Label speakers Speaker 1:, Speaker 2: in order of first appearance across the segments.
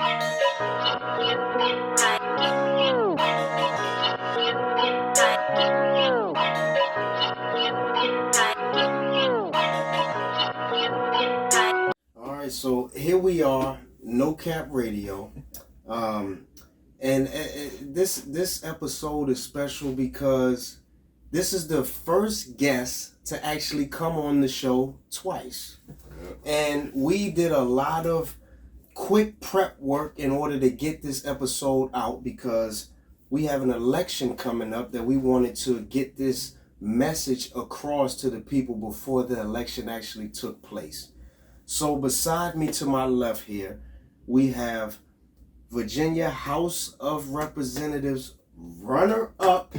Speaker 1: All right, so here we are, No Cap Radio, um, and this episode is special because this is the first guest to actually come on the show twice, and we did a lot of quick prep work in order to get this episode out because we have an election coming up that we wanted to get this message across to the people before the election actually took place. So beside me to my left here, we have Virginia House of Representatives runner-up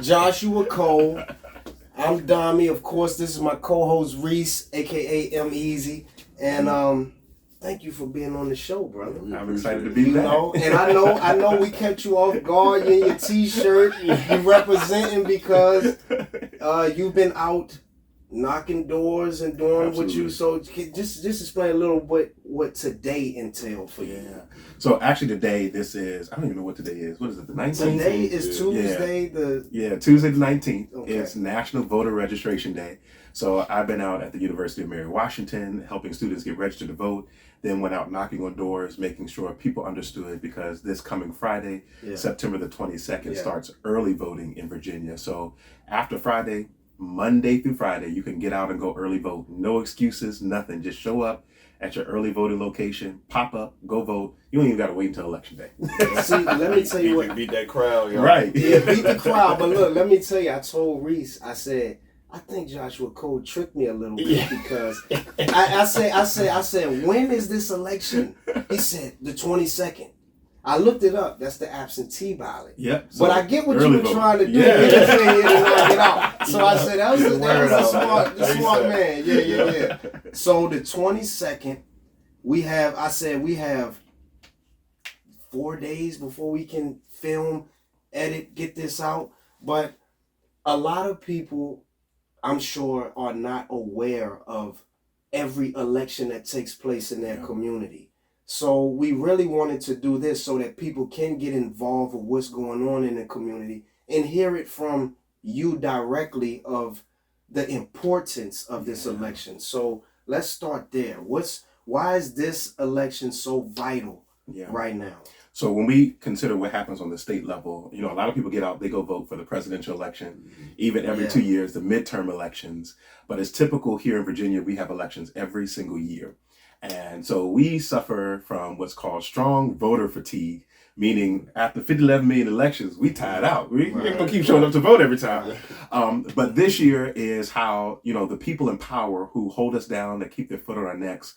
Speaker 1: Joshua Cole. I'm Domi. Of course, this is my co-host Reese, aka M Easy, and thank you for being on the show, brother.
Speaker 2: I'm excited to be
Speaker 1: You
Speaker 2: back.
Speaker 1: know, and I know we kept you off guard. You in your t-shirt, you representing because you've been out knocking doors and doing what you. So just explain a little bit what today entailed for you.
Speaker 2: Yeah. So actually today, this is, I don't even know what today is. What is it, the 19th?
Speaker 1: Today is Tuesday.
Speaker 2: Tuesday the 19th.
Speaker 1: Okay.
Speaker 2: It's National Voter Registration Day. So I've been out at the University of Mary Washington helping students get registered to vote, then went out knocking on doors, making sure people understood because this coming Friday, September the 22nd, starts early voting in Virginia. So after Friday, Monday through Friday, you can get out and go early vote. No excuses, nothing. Just show up at your early voting location, pop up, go vote. You don't even got to wait until election day.
Speaker 1: See, let me tell you what.
Speaker 3: Beat that crowd, y'all.
Speaker 2: Right.
Speaker 1: Yeah, beat the crowd. But look, let me tell you, I told Reese, I said, I think Joshua Cole tricked me a little bit because I said, when is this election? He said, the 22nd. I looked it up. That's the absentee ballot.
Speaker 2: Yep.
Speaker 1: But I get what you were trying to do.
Speaker 2: Yeah.
Speaker 1: Get here and knock it out. So I said, that was a smart man. Yeah. So the 22nd, we have 4 days before we can film, edit, get this out. But a lot of people, I'm sure, are not aware of every election that takes place in their community. So we really wanted to do this so that people can get involved with what's going on in the community and hear it from you directly of the importance of this election. So let's start there. Why is this election so vital right now?
Speaker 2: So when we consider what happens on the state level, a lot of people get out, they go vote for the presidential election, even every 2 years, the midterm elections. But it's typical here in Virginia, we have elections every single year. And so we suffer from what's called strong voter fatigue, meaning after 11 million elections, we tired out. We ain't gonna keep showing up to vote every time. But this year is how, the people in power who hold us down, that keep their foot on our necks,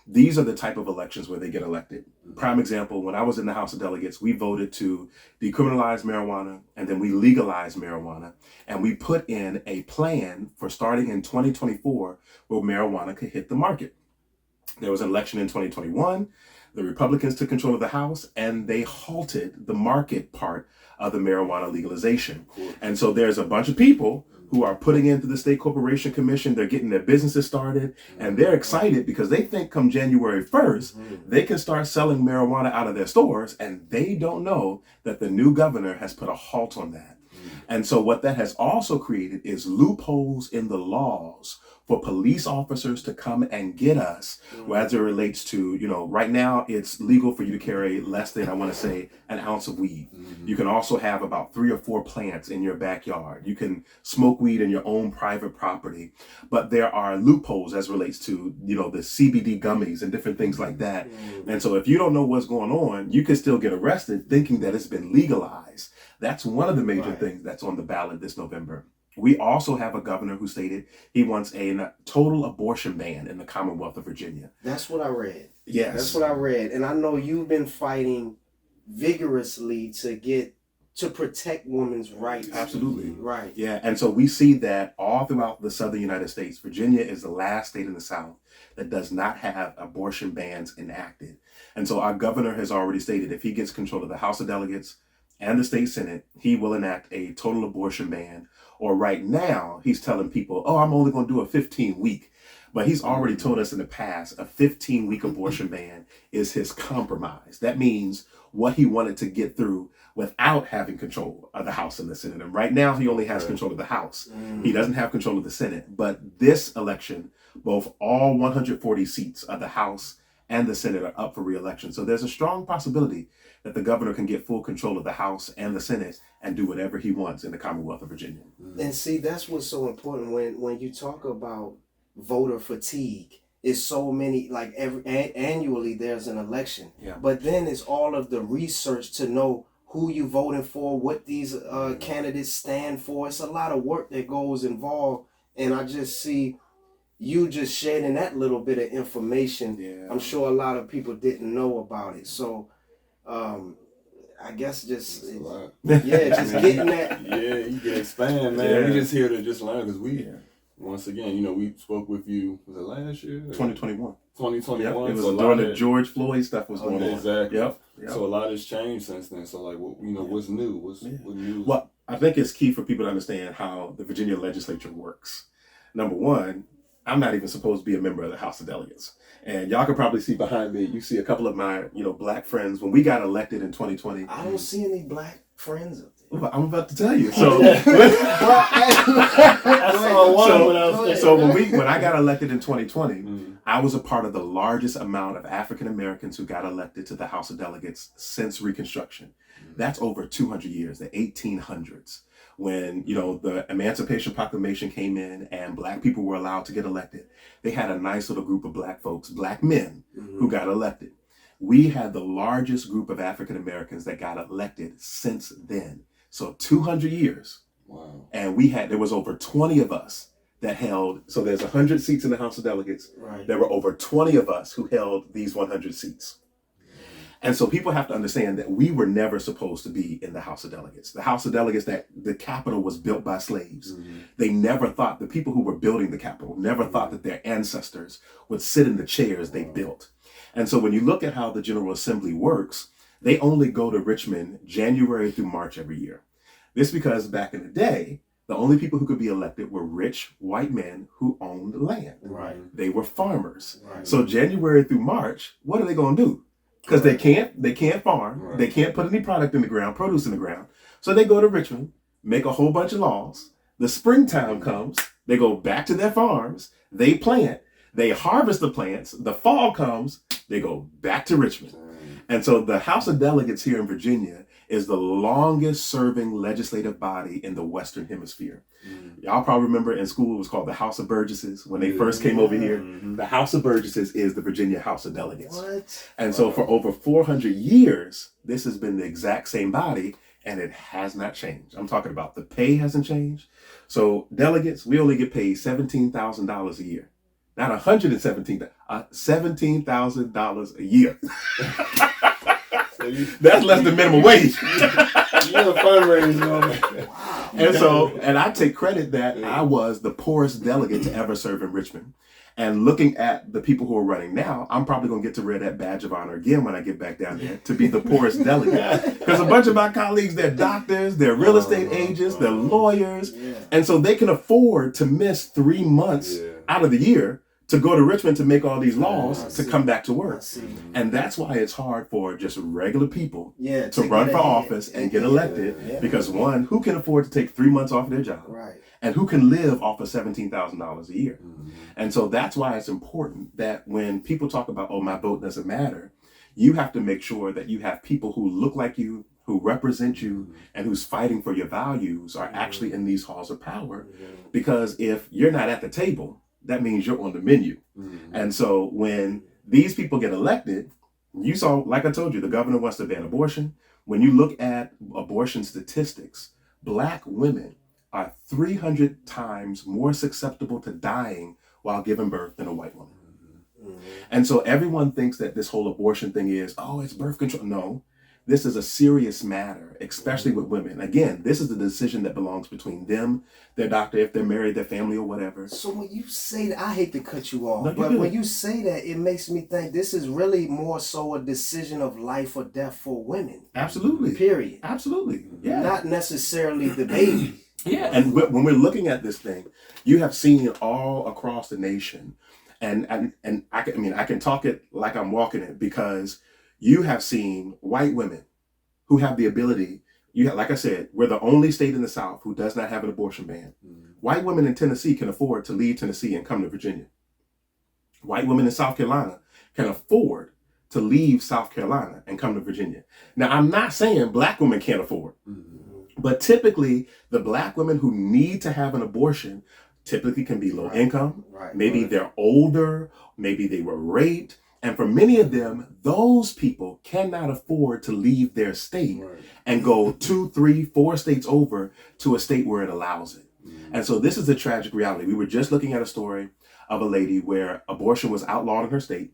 Speaker 2: these are the type of elections where they get elected. Prime example, when I was in the House of Delegates, we voted to decriminalize marijuana, and then we legalized marijuana. And we put in a plan for starting in 2024 where marijuana could hit the market. There was an election in 2021. The Republicans took control of the House and they halted the market part of the marijuana legalization. And so there's a bunch of people who are putting into the State Corporation Commission. They're getting their businesses started and they're excited because they think come January 1st, they can start selling marijuana out of their stores, and they don't know that the new governor has put a halt on that. And so what that has also created is loopholes in the laws for police officers to come and get us, as it relates to, right now it's legal for you to carry less than, I want to say, an ounce of weed. You can also have about 3 or 4 plants in your backyard. You can smoke weed in your own private property. But there are loopholes as it relates to, the CBD gummies and different things like that. And so if you don't know what's going on, you can still get arrested thinking that it's been legalized. That's one of the major things that's on the ballot this November. We also have a governor who stated he wants a total abortion ban in the Commonwealth of Virginia.
Speaker 1: That's what I read.
Speaker 2: Yes.
Speaker 1: That's what I read. And I know you've been fighting vigorously to protect women's rights.
Speaker 2: Absolutely.
Speaker 1: Right.
Speaker 2: Yeah. And so we see that all throughout the southern United States. Virginia is the last state in the South that does not have abortion bans enacted. And so our governor has already stated if he gets control of the House of Delegates and the state Senate, he will enact a total abortion ban. Or right now, he's telling people, I'm only going to do a 15-week. But he's already told us in the past a 15-week abortion ban is his compromise. That means what he wanted to get through without having control of the House and the Senate. And right now he only has control of the House. He doesn't have control of the Senate. But this election, both all 140 seats of the House and the Senate are up for re-election. So there's a strong possibility that the governor can get full control of the House and the Senate and do whatever he wants in the Commonwealth of Virginia.
Speaker 1: And see, that's what's so important when you talk about voter fatigue. It's so many, like annually there's an election.
Speaker 2: Yeah.
Speaker 1: But then it's all of the research to know who you voting for, what these candidates stand for. It's a lot of work that goes involved. And I just see you just sharing that little bit of information.
Speaker 2: Yeah.
Speaker 1: I'm sure a lot of people didn't know about it. So I guess just
Speaker 3: That's a lot.
Speaker 1: just getting that.
Speaker 3: Yeah, you can expand, man.
Speaker 2: Yeah.
Speaker 3: We just here to just learn because once again, we spoke with you, was it last year?
Speaker 2: 2021.
Speaker 3: 2021.
Speaker 2: Yep. It was
Speaker 3: so
Speaker 2: during the George Floyd stuff was going on.
Speaker 3: Exactly.
Speaker 2: Yep.
Speaker 3: So a lot has changed since then. So like, what's new? What new?
Speaker 2: Well, I think it's key for people to understand how the Virginia legislature works. Number one, I'm not even supposed to be a member of the House of Delegates. And y'all can probably see behind me, you see a couple of my, black friends. When we got elected in 2020.
Speaker 1: I don't see any black friends up there.
Speaker 2: Well, I'm about to tell you. So, so when I got elected in 2020, I was a part of the largest amount of African Americans who got elected to the House of Delegates since Reconstruction. That's over 200 years, the 1800s. When, the Emancipation Proclamation came in and black people were allowed to get elected, they had a nice little group of black folks, black men, who got elected. We had the largest group of African Americans that got elected since then. So 200 years.
Speaker 3: Wow.
Speaker 2: And there was over 20 of us that held, so there's 100 seats in the House of Delegates.
Speaker 1: Right.
Speaker 2: There were over 20 of us who held these 100 seats. And so people have to understand that we were never supposed to be in the House of Delegates. The House of Delegates, that the Capitol was built by slaves. They never thought, the people who were building the Capitol never thought that their ancestors would sit in the chairs they built. And so when you look at how the General Assembly works, they only go to Richmond January through March every year. This because back in the day, the only people who could be elected were rich white men who owned land.
Speaker 1: Right.
Speaker 2: They were farmers.
Speaker 1: Right.
Speaker 2: So January through March, what are they going to do? Because they can't farm.
Speaker 3: Right.
Speaker 2: They can't put any product in the ground, produce in the ground. So they go to Richmond, make a whole bunch of laws. The springtime comes, they go back to their farms, they plant, they harvest the plants, the fall comes, they go back to Richmond. And so the House of Delegates here in Virginia is the longest serving legislative body in the Western Hemisphere. Y'all probably remember in school it was called the House of Burgesses when they first came over here. The House of Burgesses is the Virginia House of Delegates.
Speaker 1: What?
Speaker 2: And so for over 400 years, this has been the exact same body and it has not changed. I'm talking about the pay hasn't changed. So delegates, we only get paid $17,000 a year. Not $17,000 a year. That's less than minimum wage.
Speaker 3: You're a fundraiser.
Speaker 2: And I take credit that I was the poorest delegate to ever serve in Richmond. And looking at the people who are running now, I'm probably going to get to wear that badge of honor again when I get back down there to be the poorest delegate. Because a bunch of my colleagues, they're doctors, they're real estate agents, they're lawyers. And so they can afford to miss 3 months out of the year to go to Richmond to make all these laws to come back to work. And that's why it's hard for just regular people to run for office and get elected. Because one, who can afford to take 3 months off their job?
Speaker 1: Right.
Speaker 2: And who can live off of $17,000 a year? And so that's why it's important that when people talk about, oh, my vote doesn't matter, you have to make sure that you have people who look like you, who represent you, and who's fighting for your values are actually in these halls of power. Because if you're not at the table, that means you're on the menu. And so when these people get elected, you saw, like I told you, the governor wants to ban abortion. When you look at abortion statistics, Black women are 300 times more susceptible to dying while giving birth than a white woman. And so everyone thinks that this whole abortion thing is, oh, it's birth control. No, this is a serious matter, especially with women. Again, this is a decision that belongs between them, their doctor, if they're married, their family or whatever.
Speaker 1: So when you say that, I hate to cut you off,
Speaker 2: No,
Speaker 1: but
Speaker 2: good.
Speaker 1: when you say that, it makes me think this is really more so a decision of life or death for women.
Speaker 2: Absolutely.
Speaker 1: Period.
Speaker 2: Absolutely. Yeah.
Speaker 1: Not necessarily the baby.
Speaker 2: Yeah. And when we're looking at this thing, you have seen all across the nation And I can talk it like I'm walking it, because you have seen white women who have the ability. Like I said, we're the only state in the South who does not have an abortion ban. White women in Tennessee can afford to leave Tennessee and come to Virginia. White women in South Carolina can afford to leave South Carolina and come to Virginia. Now, I'm not saying black women can't afford, but typically the black women who need to have an abortion typically can be low income. Maybe they're older, maybe they were raped. And for many of them, those people cannot afford to leave their state and go 2, 3, 4 states over to a state where it allows it. And so this is the tragic reality. We were just looking at a story of a lady where abortion was outlawed in her state.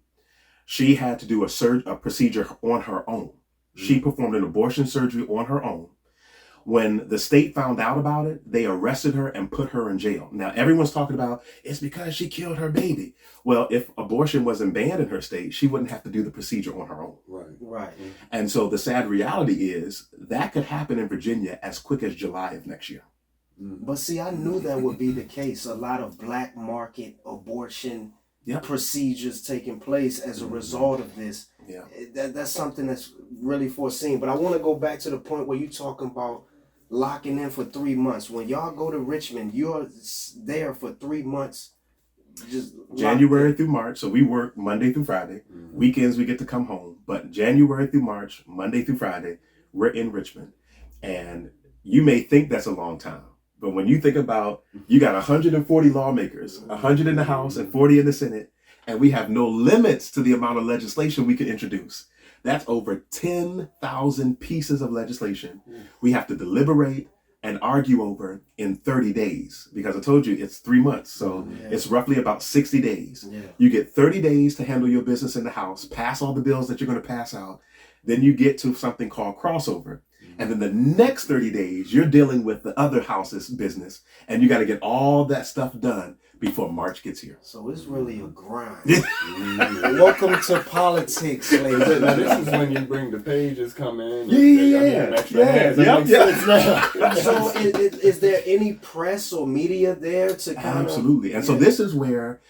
Speaker 2: She had to do a procedure on her own. She performed an abortion surgery on her own. When the state found out about it, they arrested her and put her in jail. Now, everyone's talking about it's because she killed her baby. Well, if abortion wasn't banned in her state, she wouldn't have to do the procedure on her own.
Speaker 1: Right.
Speaker 2: And so the sad reality is that could happen in Virginia as quick as July of next year.
Speaker 1: But see, I knew that would be the case. A lot of black market abortion procedures taking place as a result of this.
Speaker 2: Yeah.
Speaker 1: That's something that's really foreseen. But I want to go back to the point where you're talking about locking in for 3 months. When y'all go to Richmond, you're there for 3 months. Just
Speaker 2: January through March. So we work Monday through Friday. Weekends we get to come home. But January through March, Monday through Friday, we're in Richmond. And you may think that's a long time. But when you think about, you got 140 lawmakers, 100 in the House and 40 in the Senate, and we have no limits to the amount of legislation we can introduce. That's over 10,000 pieces of legislation we have to deliberate and argue over in 30 days. Because I told you it's 3 months, so it's roughly about 60 days. You get 30 days to handle your business in the House, pass all the bills that you're going to pass out. Then you get to something called crossover. And then the next 30 days, you're dealing with the other house's business, and you got to get all that stuff done before March gets here.
Speaker 1: So it's really a grind. Welcome to politics, ladies.
Speaker 3: Now, this is when you bring the pages come in.
Speaker 1: So is there any press or media there to kind of...
Speaker 2: Absolutely. And so this is where,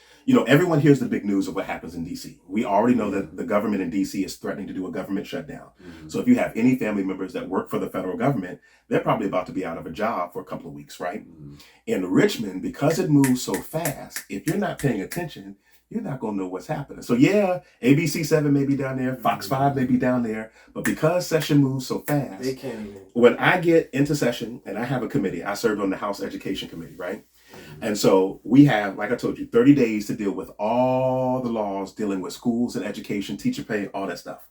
Speaker 2: everyone hears the big news of what happens in D.C. We already know that the government in D.C. is threatening to do a government shutdown. So if you have any family members that work for the federal government, they're probably about to be out of a job for a couple of weeks, right? In Richmond, because it moves so fast, if you're not paying attention, you're not going to know what's happening. So ABC 7 may be down there, Fox 5 may be down there, but because session moves so fast,
Speaker 1: they can't even...
Speaker 2: When I get into session and I have a committee, I served on the House Education Committee, right? And so we have, like I told you, 30 days to deal with all the laws dealing with schools and education, teacher pay, all that stuff.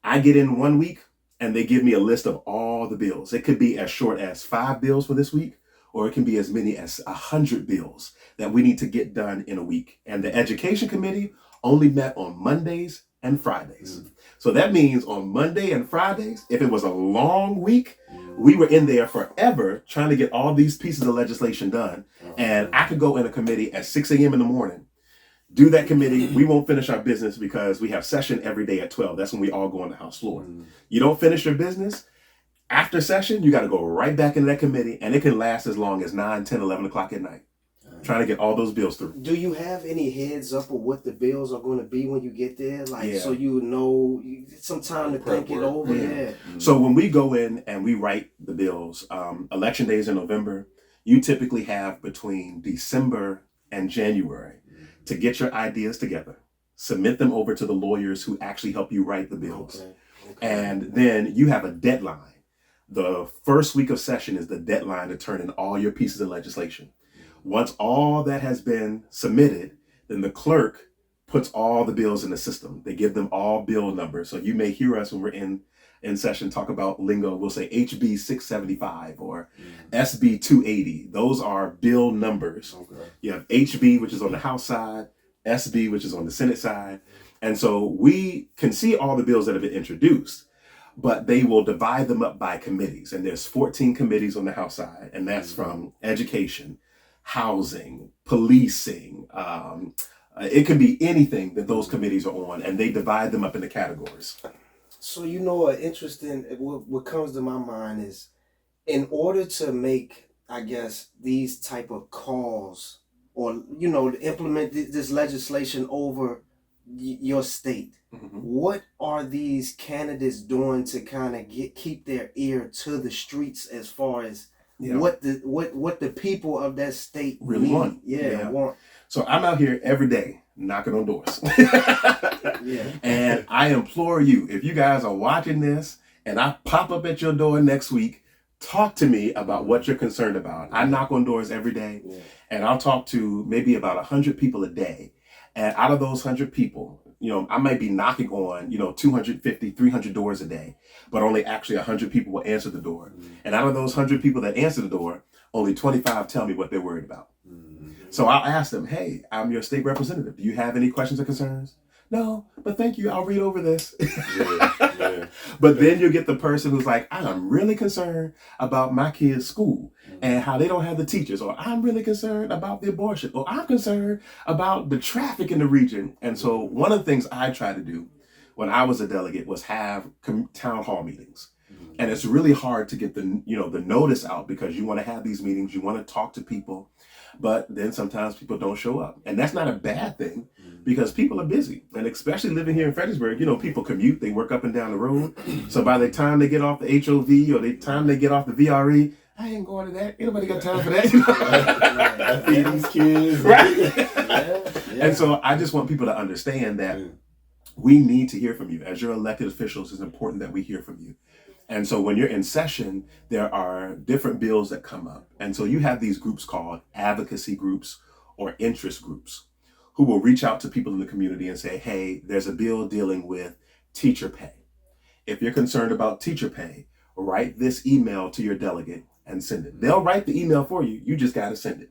Speaker 2: I get in 1 week and they give me a list of all the bills. It could be as short as 5 bills for this week, or it can be as many as 100 bills that we need to get done in a week. And the Education Committee only met on Mondays and Fridays. So that means on Monday and Fridays, if it was a long week, we were in there forever trying to get all these pieces of legislation done. And I could go in a committee at 6 a.m. in the morning, do that committee. We won't finish our business because we have session every day at 12. That's when we all go on the House floor. You don't finish your business, after session, you got to go right back into that committee, and it can last as long as 9, 10, 11 o'clock at night, trying to get all those bills through.
Speaker 1: Do you have any heads up of what the bills are going to be when you get there? So you know, some time to think it over?
Speaker 2: So when we go in and we write the bills, election days in November, you typically have between December and January to get your ideas together, submit them over to the lawyers who actually help you write the bills. And then you have a deadline. The first week of session is the deadline to turn in all your pieces of legislation. Once all that has been submitted, then the clerk puts all the bills in the system. They give them all bill numbers. So you may hear us when we're in session talk about lingo. We'll say HB 675 or SB 280. Those are bill numbers. You have HB, which is on the House side, SB, which is on the Senate side. And so we can see all the bills that have been introduced, but they will divide them up by committees. And there's 14 committees on the House side, and that's from education, housing, policing. It can be anything that those committees are on, and they divide them up into categories.
Speaker 1: So, interesting, what comes to my mind is, in order to make, I guess, these type of calls or to implement this legislation over your state.
Speaker 2: Mm-hmm.
Speaker 1: What are these candidates doing to kind of keep their ear to the streets as far as what the people of that state
Speaker 2: really want?
Speaker 1: Want.
Speaker 2: So I'm out here every day knocking on doors.
Speaker 1: Yeah.
Speaker 2: And I implore you, if you guys are watching this and I pop up at your door next week, talk to me about what you're concerned about. I knock on doors every day, and I'll talk to maybe about 100 people a day. And out of those 100 people, I might be knocking on, 250, 300 doors a day, but only actually 100 people will answer the door. And out of those 100 people that answer the door, only 25 tell me what they're worried about. So I'll ask them, hey, I'm your state representative. Do you have any questions or concerns? No, but thank you. I'll read over this. But then you get the person who's like, I'm really concerned about my kid's school and how they don't have the teachers, or I'm really concerned about the abortion, or I'm concerned about the traffic in the region. And so one of the things I tried to do when I was a delegate was have town hall meetings. And it's really hard to get the notice out, because you want to have these meetings, you want to talk to people, but then sometimes people don't show up. And that's not a bad thing, because people are busy. And especially living here in Fredericksburg, people commute, they work up and down the road. So by the time they get off the HOV or the time they get off the VRE, I ain't going to that. Ain't nobody got time for that.
Speaker 3: I feed these kids.
Speaker 2: Right. And so I just want people to understand that we need to hear from you. As your elected officials, it's important that we hear from you. And so when you're in session, there are different bills that come up. And so you have these groups called advocacy groups or interest groups who will reach out to people in the community and say, hey, there's a bill dealing with teacher pay. If you're concerned about teacher pay, write this email to your delegate and send it. They'll write the email for you. You just got to send it.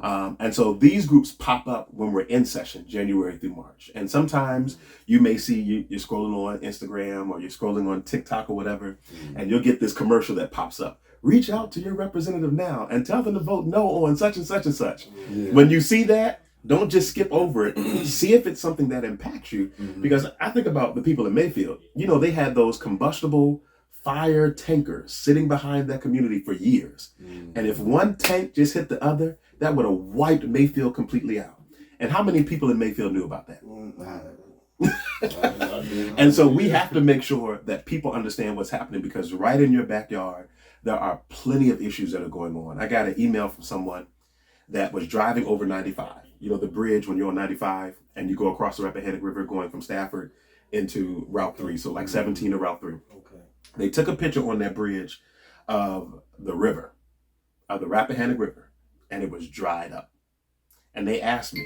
Speaker 2: And so these groups pop up when we're in session, January through March. And sometimes you may see you're scrolling on Instagram or you're scrolling on TikTok or whatever, and you'll get this commercial that pops up. Reach out to your representative now and tell them to vote no on such and such and such. When you see that, don't just skip over it. See if it's something that impacts you. Because I think about the people in Mayfield. They had those combustible fire tankers sitting behind that community for years. And if one tank just hit the other, that would have wiped Mayfield completely out. And how many people in Mayfield knew about that? And so we have to make sure that people understand what's happening, because right in your backyard, there are plenty of issues that are going on. I got an email from someone that was driving over 95. The bridge when you're on 95 and you go across the Rappahannock River going from Stafford into Route 3. So like 17 to Route 3.
Speaker 1: Okay.
Speaker 2: They took a picture on that bridge of the river, of the Rappahannock River, and it was dried up. And they asked me,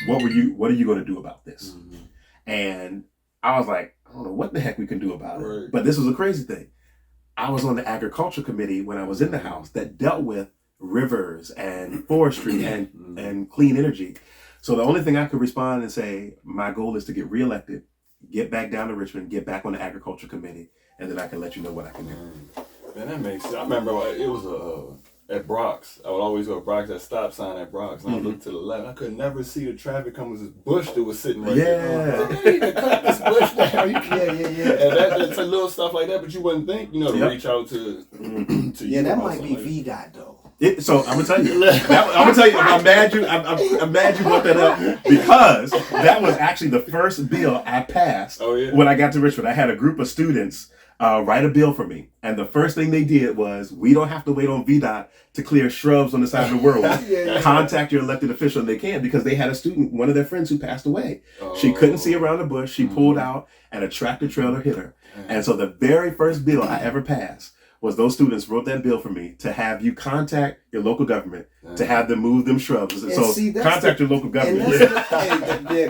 Speaker 2: what are you going to do about this? And I was like, I don't know what the heck we can do about it. But this was a crazy thing. I was on the agriculture committee when I was in the House that dealt with rivers and forestry and clean energy. So the only thing I could respond and say, my goal is to get reelected, get back down to Richmond, get back on the agriculture committee, and then I can let you know what I can do.
Speaker 3: Man, that makes sense. I remember it was at Brock's. I would always go to Brock's, that stop sign at Brock's, and I looked to the left. I could never see the traffic come with this bush that was sitting right there. I need to cut this bush down. And that's a little stuff like that, but you wouldn't think, to reach out to
Speaker 1: you. That might be VDOT though.
Speaker 2: So I'm gonna tell you. I'm mad you brought that up, because that was actually the first bill I passed when I got to Richmond. I had a group of students write a bill for me, and the first thing they did was, we don't have to wait on VDOT to clear shrubs on the side of the road. Contact your elected official, and they can, because they had a student, one of their friends, who passed away. She couldn't see around the bush. She pulled out, and a tractor trailer hit her. And so the very first bill I ever passed was those students wrote that bill for me to have you contact your local government to have them move them shrubs. And so see, contact your local government.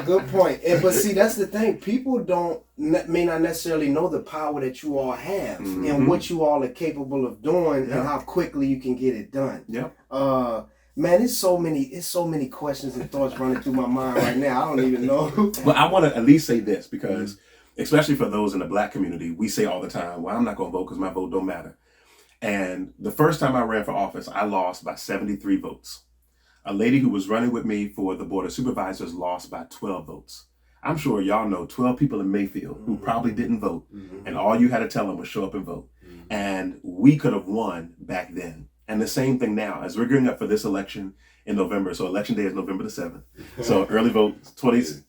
Speaker 1: Good point. But see, that's the thing. People may not necessarily know the power that you all have and what you all are capable of doing and how quickly you can get it done. Man, it's so many questions and thoughts running through my mind right now. I don't even know.
Speaker 2: Well, I want to at least say this, because especially for those in the Black community, we say all the time, well, I'm not going to vote because my vote don't matter. And the first time I ran for office, I lost by 73 votes. A lady who was running with me for the Board of Supervisors lost by 12 votes. I'm sure y'all know 12 people in Mayfield who probably didn't vote, and all you had to tell them was show up and vote. And we could have won back then. And the same thing now, as we're gearing up for this election in November. So election day is November the 7th. So early vote,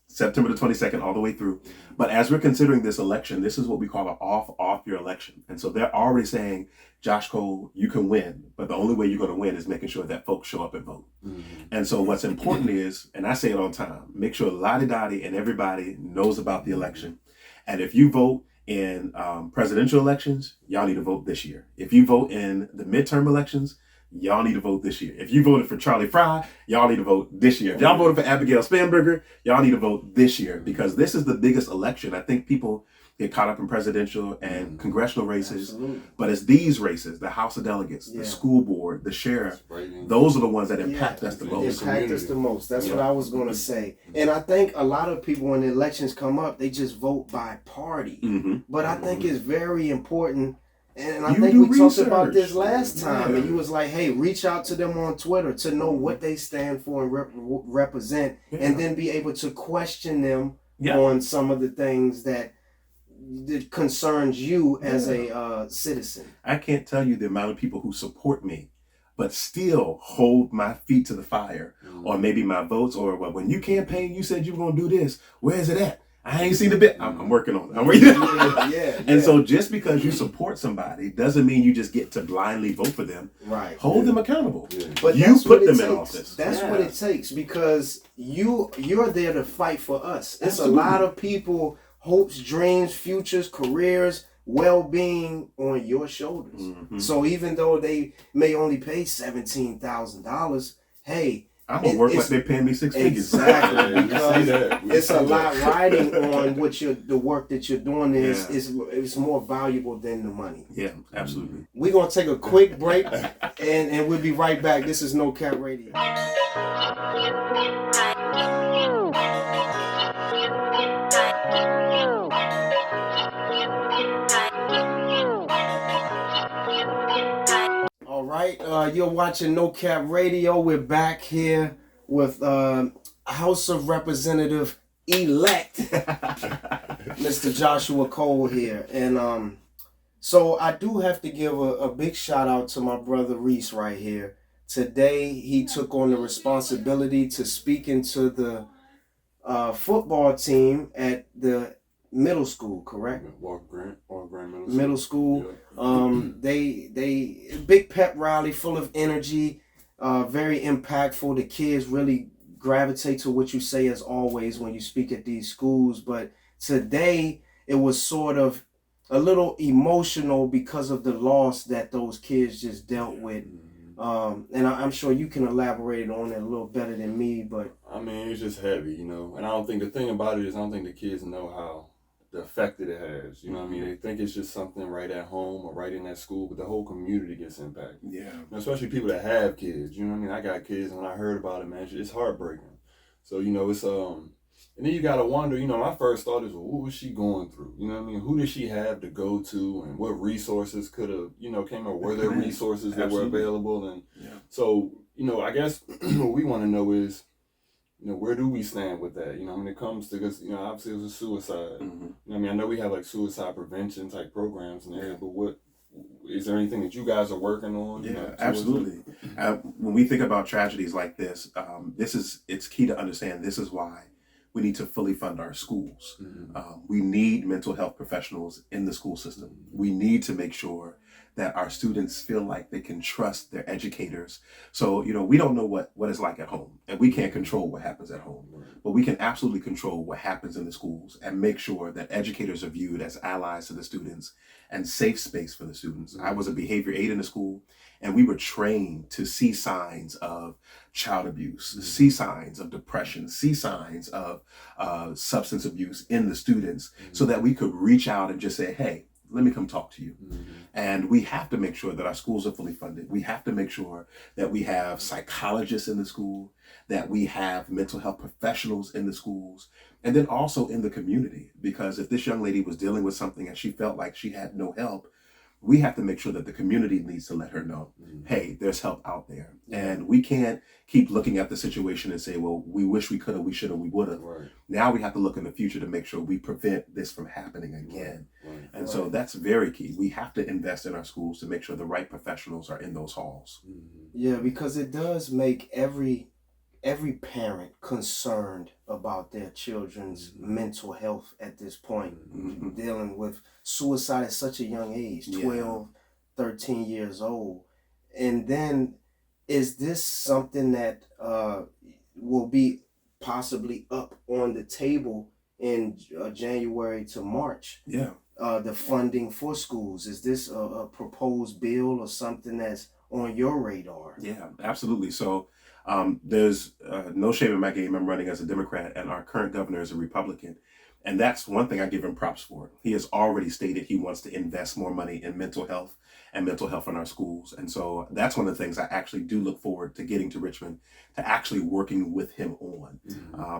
Speaker 2: September the 22nd, all the way through. But as we're considering this election, this is what we call an off your election. And so they're already saying, Josh Cole, you can win, but the only way you're going to win is making sure that folks show up and vote. And so what's important is, and I say it all the time, make sure Lottie Dottie and everybody knows about the election. And if you vote in presidential elections, y'all need to vote this year. If you vote in the midterm elections, y'all need to vote this year. If you voted for Charlie Fry, y'all need to vote this year. If y'all voted for Abigail Spanberger, y'all need to vote this year, because this is the biggest election. I think people get caught up in presidential and congressional races, but it's these races, the House of Delegates, the school board, the sheriff, those are the ones that impact us the most.
Speaker 1: Impact us the most. That's what I was going to say. And I think a lot of people, when the elections come up, they just vote by party. But I think it's very important. And I think we talked about this last time, and you was like, hey, reach out to them on Twitter to know what they stand for and represent, and then be able to question them on some of the things that concerns you as a citizen.
Speaker 2: I can't tell you the amount of people who support me, but still hold my feet to the fire, or maybe my votes, or well, when you campaigned, you said you were going to do this. Where is it at? I ain't seen the bit. I'm working on it. And so just because you support somebody doesn't mean you just get to blindly vote for them.
Speaker 1: Right.
Speaker 2: Hold them accountable.
Speaker 1: But
Speaker 2: you put them in office.
Speaker 1: That's what it takes, because you're there to fight for us. It's a lot of people, hopes, dreams, futures, careers, well-being on your shoulders. So even though they may only pay $17,000, hey,
Speaker 2: I'm gonna work like they're paying me $6 figures.
Speaker 1: Exactly, because it's a lot riding on what the work that you're doing is more valuable than the money.
Speaker 2: Yeah, absolutely.
Speaker 1: We're gonna take a quick break, and we'll be right back. This is No Cap Radio. All right, you're watching No Cap Radio. We're back here with House of Representative elect Mr. Joshua Cole here, and so I do have to give a big shout out to my brother Reese right here. Today he took on the responsibility to speak into the football team at the middle school, correct?
Speaker 3: Walker Grant
Speaker 1: Middle school. They big pep rally, full of energy, very impactful. The kids really gravitate to what you say, as always, when you speak at these schools. But today it was sort of a little emotional because of the loss that those kids just dealt with. And I'm sure you can elaborate on it a little better than me, but
Speaker 3: I mean, it's just heavy, you know. And I don't think the thing about it is, I don't think the kids know how the effect that it has. You know what I mean? They think it's just something right at home or right in that school, but the whole community gets impacted.
Speaker 2: Yeah.
Speaker 3: You know, especially people that have kids. You know what I mean? I got kids, and when I heard about it, man, it's heartbreaking. So, you know, it's and then you gotta wonder, you know, my first thought is, well, what was she going through? You know what I mean? Who did she have to go to, and what resources could have, you know, came up? Were there resources that were available? And so, you know, I guess what we want to know is, you know, where do we stand with that? You know, when it comes to, because, you know, obviously it was a suicide. You know, I mean, I know we have like suicide prevention type programs in there, but what is there anything that you guys are working on?
Speaker 2: Yeah,
Speaker 3: you know,
Speaker 2: absolutely. When we think about tragedies like this, it's key to understand this is why we need to fully fund our schools. We need mental health professionals in the school system. We need to make sure that our students feel like they can trust their educators. So, you know, we don't know what it's like at home, and we can't control what happens at home, but we can absolutely control what happens in the schools and make sure that educators are viewed as allies to the students and safe space for the students. I was a behavior aide in the school, and we were trained to see signs of child abuse, see signs of depression, see signs of substance abuse in the students, so that we could reach out and just say, hey, let me come talk to you. And we have to make sure that our schools are fully funded. We have to make sure that we have psychologists in the school, that we have mental health professionals in the schools, and then also in the community. Because if this young lady was dealing with something and she felt like she had no help, we have to make sure that the community needs to let her know, hey, there's help out there. And we can't keep looking at the situation and say, well, we wish we could have, we should have, we would have. Now we have to look in the future to make sure we prevent this from happening again. And so that's very key. We have to invest in our schools to make sure the right professionals are in those halls.
Speaker 1: Yeah, because it does make every parent concerned about their children's mental health at this point, dealing with suicide at such a young age, 12, 13 years old. And then is this something that will be possibly up on the table in January to March?
Speaker 2: Yeah.
Speaker 1: The funding for schools, is this a proposed bill or something that's on your radar?
Speaker 2: Yeah, absolutely. So there's no shame in my game. I'm running as a Democrat, and our current governor is a Republican. And that's one thing I give him props for. He has already stated he wants to invest more money in mental health and mental health in our schools. And so that's one of the things I actually do look forward to getting to Richmond, to actually working with him on.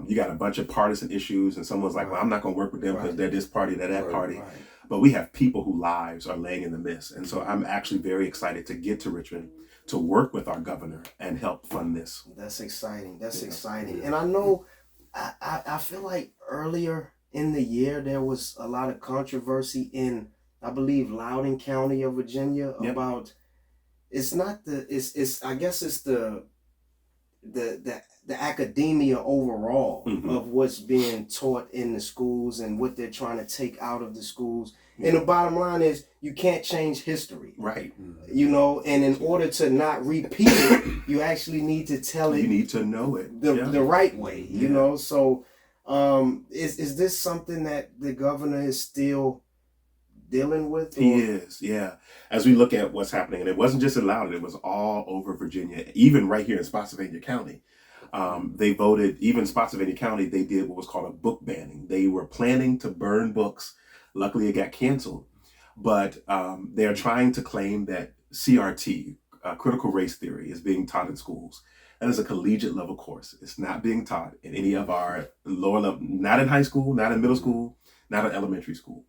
Speaker 2: You got a bunch of partisan issues, and someone's like, well, I'm not going to work with them because they're this party, they're that party. But we have people whose lives are laying in the mist. And so I'm actually very excited to get to Richmond to work with our governor and help fund this.
Speaker 1: That's exciting. That's exciting. And I know, I feel like earlier in the year, there was a lot of controversy in, I believe, Loudoun County of Virginia about, it's not the, it's I guess it's the academia overall of what's being taught in the schools and what they're trying to take out of the schools. And the bottom line is, you can't change history.
Speaker 2: Right.
Speaker 1: You know, and in order to not repeat it, you actually need to tell it.
Speaker 2: You need to know it.
Speaker 1: The right way, you know. So is this something that the governor is still dealing with?
Speaker 2: He is, yeah. As we look at what's happening, and it wasn't just in Loudoun, it was all over Virginia, even right here in Spotsylvania County. They voted, even Spotsylvania County, they did what was called a book banning. They were planning to burn books. Luckily, it got canceled. But they're trying to claim that CRT, critical race theory, is being taught in schools. That is a collegiate level course. It's not being taught in any of our lower level, not in high school, not in middle school, not in elementary school.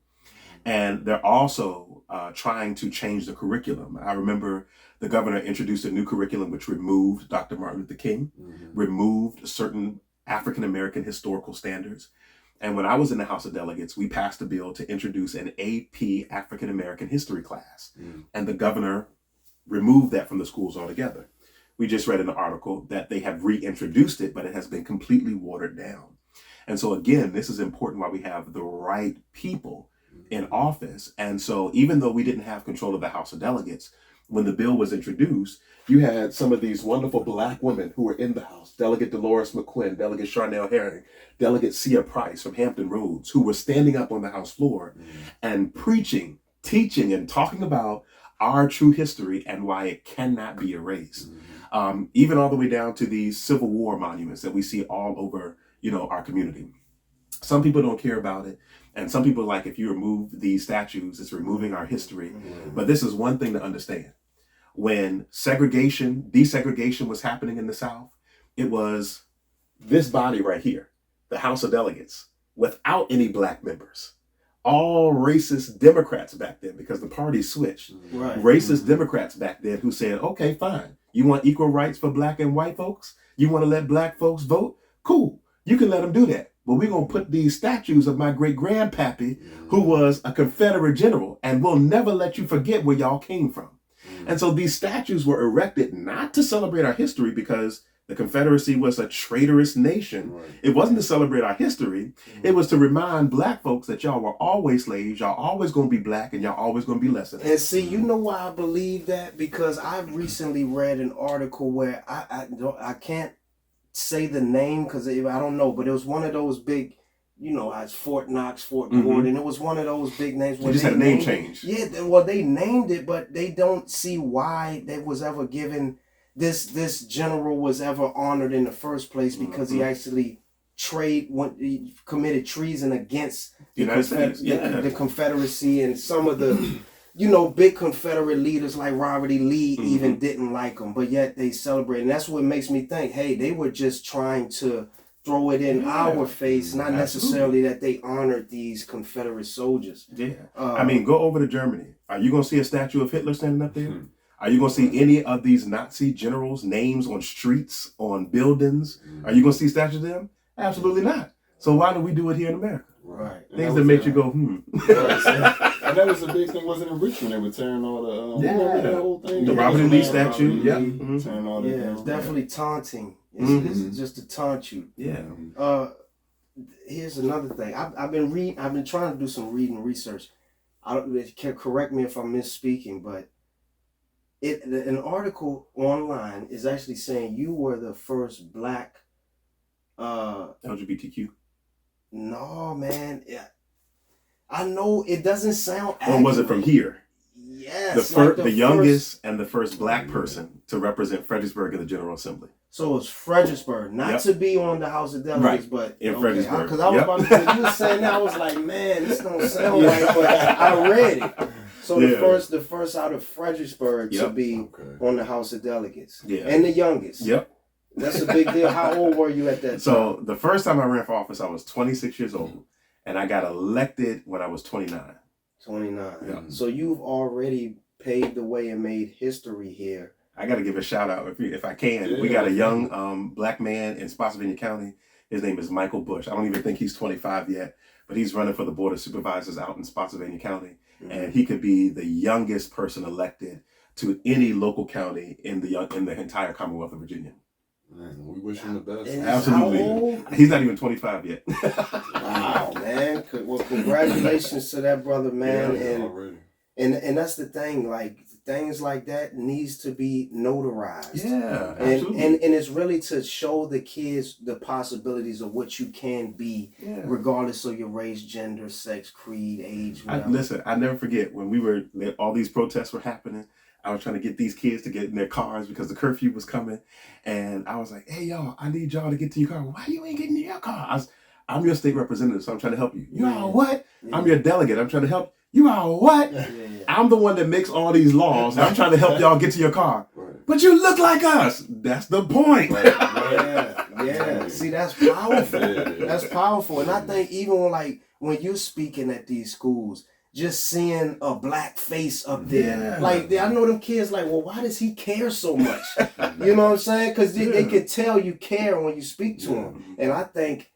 Speaker 2: And they're also trying to change the curriculum. I remember the governor introduced a new curriculum which removed Dr. Martin Luther King, removed certain African-American historical standards. And when I was in the House of Delegates, we passed a bill to introduce an AP African-American history class. And the governor removed that from the schools altogether. We just read in the article that they have reintroduced it, but it has been completely watered down. And so again, this is important why we have the right people in office. And so even though we didn't have control of the House of Delegates, when the bill was introduced, you had some of these wonderful Black women who were in the House, Delegate Dolores McQuinn, Delegate Charnel Herring, Delegate Sia Price from Hampton Roads, who were standing up on the House floor and preaching, teaching, and talking about our true history and why it cannot be erased. Even all the way down to these Civil War monuments that we see all over, our community. Some people don't care about it. And some people are like, if you remove these statues, it's removing our history. But this is one thing to understand. When desegregation was happening in the South, it was this body right here, the House of Delegates, without any Black members. All racist Democrats back then, because the party switched. Racist Democrats back then who said, okay, fine. You want equal rights for Black and white folks? You want to let Black folks vote? Cool. You can let them do that. But we're going to put these statues of my great-grandpappy, who was a Confederate general, and we'll never let you forget where y'all came from. And so these statues were erected not to celebrate our history, because the Confederacy was a traitorous nation. It wasn't to celebrate our history. It was to remind Black folks that y'all were always slaves, y'all always going to be Black, and y'all always going to be less than.
Speaker 1: And see, you know why I believe that? Because I've recently read an article where I can't say the name because I don't know, but it was one of those big, as Fort Knox, Fort Gordon. It was one of those big names.
Speaker 2: Where just had a name change.
Speaker 1: Yeah, well, they named it, but they don't see why they was ever given this general was ever honored in the first place, because he actually he committed treason against the Confederacy, and some of the big Confederate leaders like Robert E. Lee even didn't like him, but yet they celebrate. And that's what makes me think, hey, they were just trying to throw it in our face, not necessarily that they honored these Confederate soldiers.
Speaker 2: Go over to Germany. Are you going to see a statue of Hitler standing up there? Are you going to see any of these Nazi generals' names on streets, on buildings? Are you going to see statues of them? Absolutely not. So why do we do it here in America?
Speaker 1: Right.
Speaker 2: Things that make you go,
Speaker 3: And that that was a big thing. Wasn't in Richmond? They were tearing all the remember that whole thing?
Speaker 2: The Robert E. Lee statue. Yeah.
Speaker 3: Tearing all that
Speaker 1: Yeah,
Speaker 3: down.
Speaker 1: it's definitely taunting. It's just to taunt you.
Speaker 2: Yeah.
Speaker 1: Here's another thing. I've been trying to do some reading research. Can correct me if I'm misspeaking, but an article online is actually saying you were the first black
Speaker 2: LGBTQ.
Speaker 1: No, man. Yeah. I know it doesn't sound
Speaker 2: Or was it from here?
Speaker 1: Yes.
Speaker 2: The youngest and the first black person to represent Fredericksburg in the General Assembly.
Speaker 1: So it's Fredericksburg, not to be on the House of Delegates, but
Speaker 2: in Fredericksburg.
Speaker 1: Because I was about to say, you were saying that, I was like, man, this don't sound right, but I read it. So the first out of Fredericksburg to be on the House of Delegates.
Speaker 2: Yeah.
Speaker 1: And the youngest.
Speaker 2: Yep.
Speaker 1: That's a big deal. How old were you at that time?
Speaker 2: So the first time I ran for office, I was 26 years old, and I got elected when I was 29.
Speaker 1: 29.
Speaker 2: Yeah.
Speaker 1: So you've already paved the way and made history here.
Speaker 2: I got to give a shout out if I can. Yeah. We got a young black man in Spotsylvania County. His name is Michael Bush. I don't even think he's 25 yet, but he's running for the Board of Supervisors out in Spotsylvania County, and he could be the youngest person elected to any local county in the entire Commonwealth of Virginia.
Speaker 3: Man, we wish him the best.
Speaker 2: Absolutely. He's not even 25 yet.
Speaker 1: Wow, man. Well, congratulations to that brother, man. And that's the thing, like things like that needs to be notarized.
Speaker 2: Yeah, absolutely.
Speaker 1: And it's really to show the kids the possibilities of what you can be, regardless of your race, gender, sex, creed, age, whatever.
Speaker 2: Listen, I never forget when all these protests were happening. I was trying to get these kids to get in their cars because the curfew was coming. And I was like, hey, y'all, I need y'all to get to your car. Why you ain't getting in your car? I'm your state representative, so I'm trying to help you. You all what? I'm your delegate. I'm trying to help. You all what? I'm the one that makes all these laws, and I'm trying to help y'all get to your car. But you look like us. That's the point.
Speaker 1: Yeah. See, that's powerful. That's powerful. And I think even when you're speaking at these schools, just seeing a black face up there. Like, I know them kids like, well, why does he care so much? You know what I'm saying? Because they can tell you care when you speak to them. And I think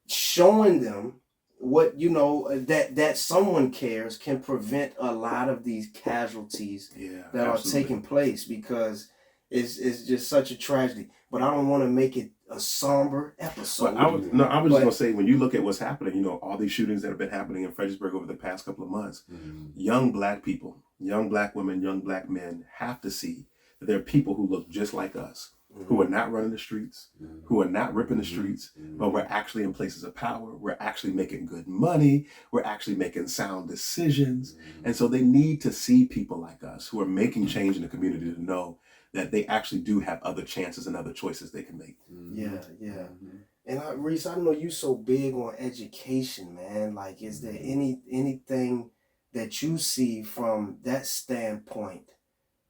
Speaker 1: showing them what, that someone cares can prevent a lot of these casualties that are taking place, because it's just such a tragedy. But I don't want to make it a somber episode.
Speaker 2: I was just going to say, when you look at what's happening, all these shootings that have been happening in Fredericksburg over the past couple of months, young black people, young black women, young black men have to see that there are people who look just like us, who are not running the streets, who are not ripping the streets, but we're actually in places of power. We're actually making good money. We're actually making sound decisions. And so they need to see people like us who are making change in the community to know that they actually do have other chances and other choices they can make.
Speaker 1: Yeah. And Reese, I know you so big on education, man. Like, is there anything that you see from that standpoint?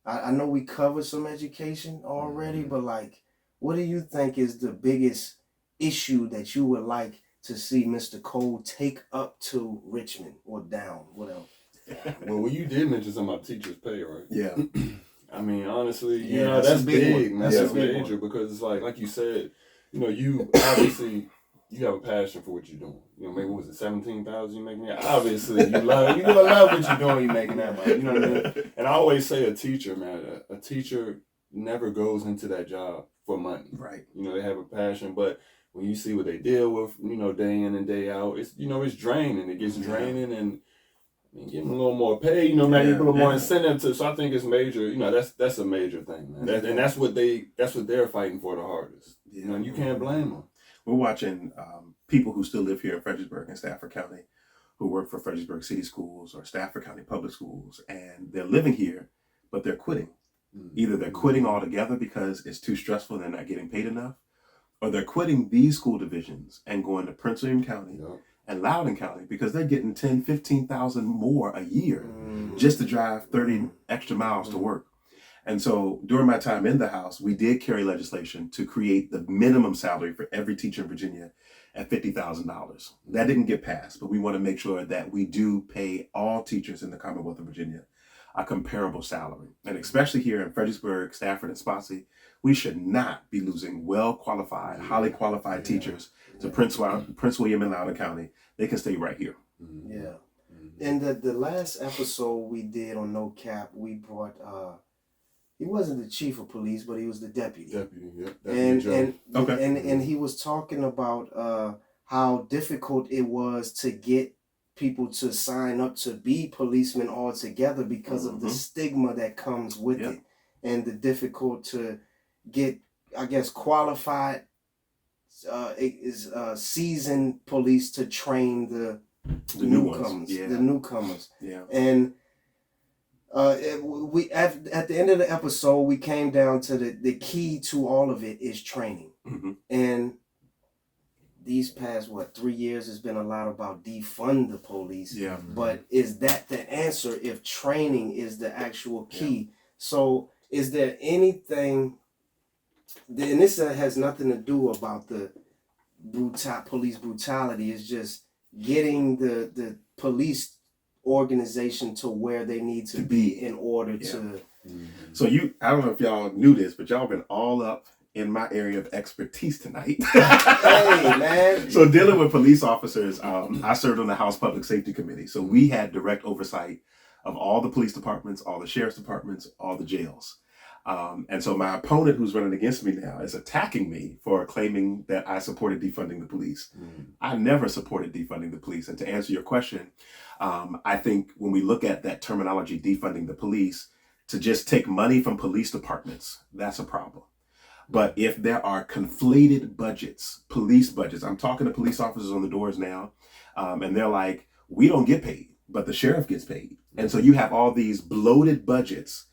Speaker 1: I know we covered some education already, but like, what do you think is the biggest issue that you would like to see Mr. Cole take up to Richmond or down, whatever?
Speaker 3: Well, you did mention something about teachers' pay, right?
Speaker 2: Yeah.
Speaker 3: I mean, honestly, that's big, man. That's major,
Speaker 1: one.
Speaker 3: Because it's like you said, you obviously you have a passion for what you're doing. Maybe what was it, 17,000 you making that? Obviously, you're gonna love what you're doing. You making that money. You know what I mean? And I always say, a teacher, man, a teacher never goes into that job for money.
Speaker 2: Right.
Speaker 3: They have a passion, but when you see what they deal with, day in and day out, it's it's draining. It gets draining, and give them a little more pay, maybe a little more incentive to. So I think it's major. That's a major thing, man. And that's what they're fighting for the hardest. And you can't blame them.
Speaker 2: We're watching people who still live here in Fredericksburg and Stafford County, who work for Fredericksburg City Schools or Stafford County Public Schools, and they're living here, but they're quitting. Either they're quitting altogether because it's too stressful and they're not getting paid enough, or they're quitting these school divisions and going to Prince William County and Loudoun County because they're getting 10, 15,000 more a year just to drive 30 extra miles to work. And so during my time in the House, we did carry legislation to create the minimum salary for every teacher in Virginia at $50,000. That didn't get passed, but we want to make sure that we do pay all teachers in the Commonwealth of Virginia a comparable salary. And especially here in Fredericksburg, Stafford, and Spotsy, we should not be losing well-qualified, highly qualified teachers to Prince William and Loudoun County. They can stay right here.
Speaker 1: in the last episode we did on No Cap, we brought he wasn't the chief of police, but he was the deputy. And he was talking about how difficult it was to get people to sign up to be policemen altogether because of the stigma that comes with it, and the difficult to get, I guess, qualified seasoned police to train the newcomers.
Speaker 2: Yeah.
Speaker 1: And we at the end of the episode, we came down to the key to all of it is training. And these past 3 years has been a lot about defund the police.
Speaker 2: Yeah.
Speaker 1: But is that the answer if training is the actual key? So is there anything, and this has nothing to do about the police brutality, it's just getting the police organization to where they need to be in order to.
Speaker 2: So I don't know if y'all knew this, but y'all been all up in my area of expertise tonight.
Speaker 1: Hey, man.
Speaker 2: So dealing with police officers, I served on the House Public Safety Committee. So we had direct oversight of all the police departments, all the sheriff's departments, all the jails. And so my opponent who's running against me now is attacking me for claiming that I supported defunding the police. I never supported defunding the police. And to answer your question, I think when we look at that terminology, defunding the police, to just take money from police departments, that's a problem. But if there are conflated budgets, police budgets, I'm talking to police officers on the doors now, and they're like, we don't get paid, but the sheriff gets paid. And so you have all these bloated budgets,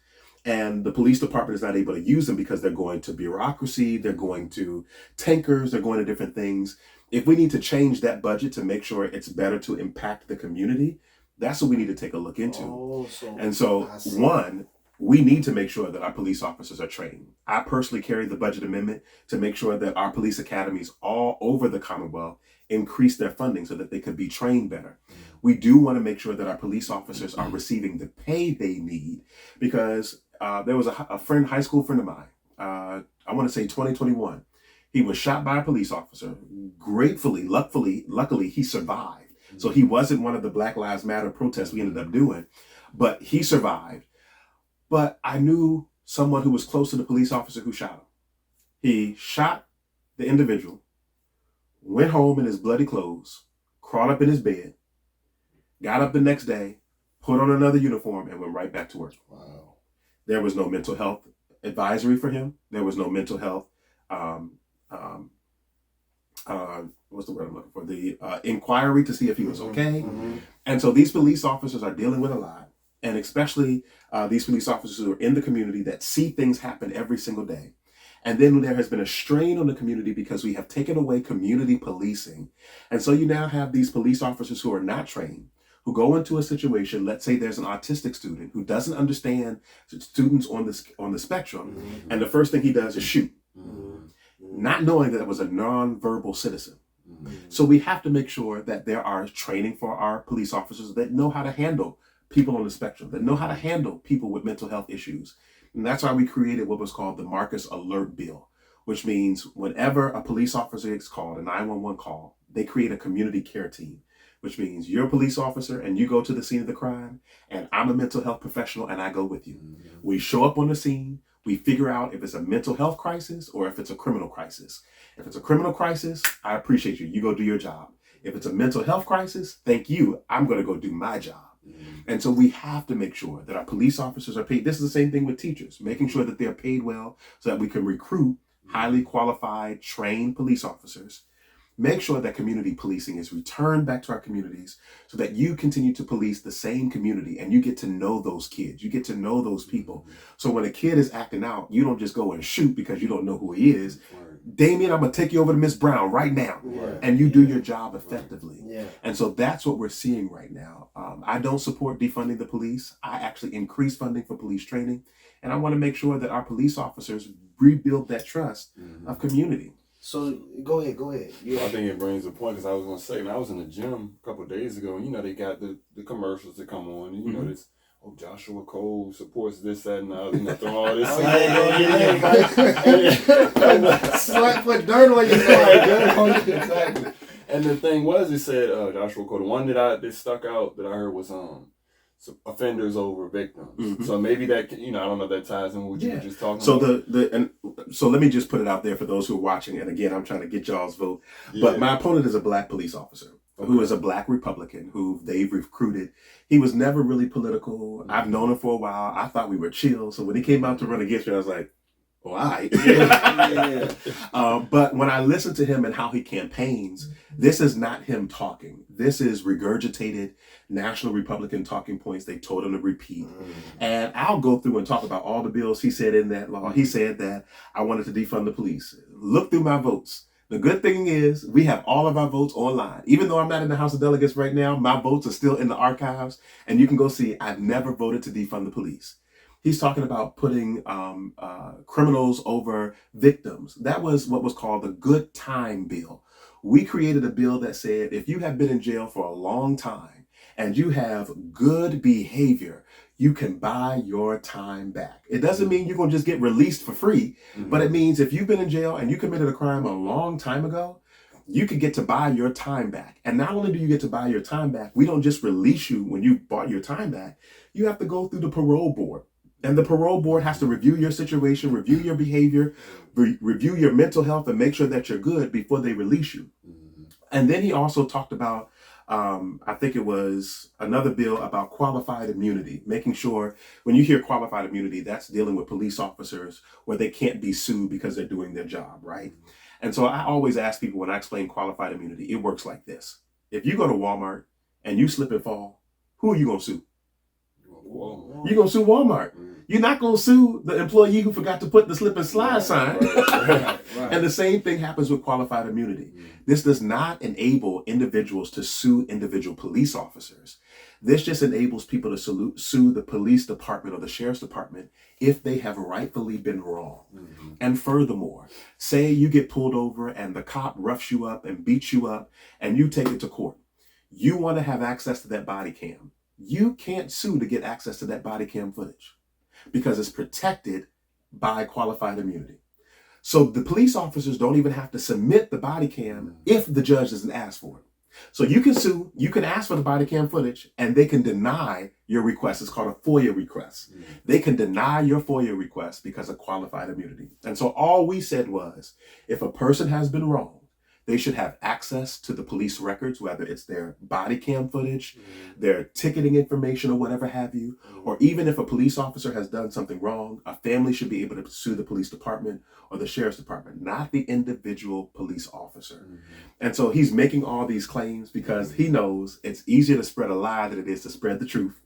Speaker 2: and the police department is not able to use them because they're going to bureaucracy, they're going to tankers, they're going to different things. If we need to change that budget to make sure it's better to impact the community, that's what we need to take a look into. One, we need to make sure that our police officers are trained. I personally carry the budget amendment to make sure that our police academies all over the Commonwealth increase their funding so that they could be trained better. We do want to make sure that our police officers are receiving the pay they need, because there was a high school friend of mine, I want to say 2021. He was shot by a police officer. Luckily, he survived. So he wasn't one of the Black Lives Matter protests we ended up doing, but he survived. But I knew someone who was close to the police officer who shot him. He shot the individual, went home in his bloody clothes, crawled up in his bed, got up the next day, put on another uniform, and went right back to work.
Speaker 3: Wow.
Speaker 2: There was no mental health advisory for him. There was no mental health, what's the word I'm looking for? The inquiry to see if he was okay. And so these police officers are dealing with a lot. And especially these police officers who are in the community that see things happen every single day. And then there has been a strain on the community because we have taken away community policing. And so you now have these police officers who are not trained, who go into a situation, let's say there's an autistic student who doesn't understand students on the spectrum, and the first thing he does is shoot, not knowing that it was a nonverbal citizen. So we have to make sure that there are training for our police officers that know how to handle people on the spectrum, that know how to handle people with mental health issues. And that's why we created what was called the Marcus Alert Bill, which means whenever a police officer gets called, a 911 call, they create a community care team, which means you're a police officer and you go to the scene of the crime, and I'm a mental health professional and I go with you. We show up on the scene, we figure out if it's a mental health crisis or if it's a criminal crisis. If it's a criminal crisis, I appreciate you. You go do your job. If it's a mental health crisis, thank you. I'm going to go do my job. And so we have to make sure that our police officers are paid. This is the same thing with teachers, making sure that they're paid well so that we can recruit highly qualified, trained police officers. Make sure that community policing is returned back to our communities so that you continue to police the same community and you get to know those kids. You get to know those people. So when a kid is acting out, you don't just go and shoot because you don't know who he is. Damien, I'm going to take you over to Miss Brown right now. And you do your job effectively. And so that's what we're seeing right now. I don't support defunding the police. I actually increase funding for police training. And I want to make sure that our police officers rebuild that trust of community.
Speaker 1: So go ahead.
Speaker 3: I think it brings a point, because I was going to say, man, I was in the gym a couple of days ago, and you know, they got the commercials that come on, and you know, this, Joshua Cole supports this, that, and the other, and throw all this.
Speaker 1: Slap, put dirt on your
Speaker 3: Exactly. And the thing was, it said Joshua Cole. The one that stuck out that I heard was offenders over victims.
Speaker 2: Mm-hmm.
Speaker 3: So maybe that, I don't know if that ties in with what you were just talking
Speaker 2: so
Speaker 3: about.
Speaker 2: So let me just put it out there for those who are watching. And again, I'm trying to get y'all's vote. But my opponent is a black police officer who is a black Republican who they've recruited. He was never really political. Mm-hmm. I've known him for a while. I thought we were chill. So when he came out to run against me, I was like, all right. But when I listen to him and how he campaigns, this is not him talking. This is regurgitated national Republican talking points they told him to repeat. And I'll go through and talk about all the bills he said in that law. He said that I wanted to defund the police. Look through my votes. The good thing is we have all of our votes online. Even though I'm not in the House of Delegates right now, my votes are still in the archives. And you can go see I've never voted to defund the police. He's talking about putting criminals over victims. That was what was called the Good Time Bill. We created a bill that said if you have been in jail for a long time and you have good behavior, you can buy your time back. It doesn't mean you're going to just get released for free, but it means if you've been in jail and you committed a crime a long time ago, you could get to buy your time back. And not only do you get to buy your time back, we don't just release you when you bought your time back. You have to go through the parole board. And the parole board has to review your situation, review your behavior, review your mental health, and make sure that you're good before they release you. And then he also talked about, I think it was another bill about qualified immunity, making sure when you hear qualified immunity, that's dealing with police officers where they can't be sued because they're doing their job, right? And so I always ask people when I explain qualified immunity, it works like this. If you go to Walmart and you slip and fall, who are you going to sue? You're going to sue Walmart. You're not going to sue the employee who forgot to put the slip and slide sign. Right. And the same thing happens with qualified immunity. This does not enable individuals to sue individual police officers. This just enables people to sue the police department or the sheriff's department if they have rightfully been wrong. And furthermore, say you get pulled over and the cop roughs you up and beats you up and you take it to court. You want to have access to that body cam. You can't sue to get access to that body cam footage because it's protected by qualified immunity. So the police officers don't even have to submit the body cam if the judge doesn't ask for it. So you can sue, you can ask for the body cam footage, and they can deny your request. It's called a FOIA request. They can deny your FOIA request because of qualified immunity. And so all we said was, if a person has been wronged, they should have access to the police records, whether it's their body cam footage, their ticketing information, or whatever have you. Or even if a police officer has done something wrong, a family should be able to sue the police department or the sheriff's department, not the individual police officer. And so he's making all these claims because he knows it's easier to spread a lie than it is to spread the truth.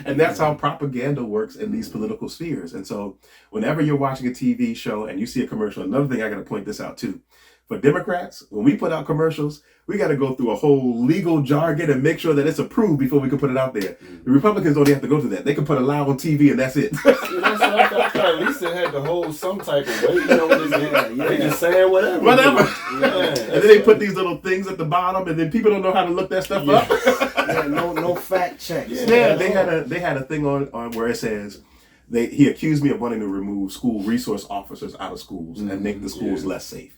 Speaker 2: And that's how propaganda works in these political spheres. And so whenever you're watching a TV show and you see a commercial, another thing I got to point this out too. For Democrats, when we put out commercials, we got to go through a whole legal jargon and make sure that it's approved before we can put it out there. The Republicans don't have to go through that. They can put it live on TV and that's it.
Speaker 3: That's what I thought. At least it had to hold some type of weight. They just saying whatever.
Speaker 2: And then they put these little things at the bottom, and then people don't know how to look that stuff up.
Speaker 1: No fact checks.
Speaker 2: They had a thing on where it says he accused me of wanting to remove school resource officers out of schools and make the schools less safe.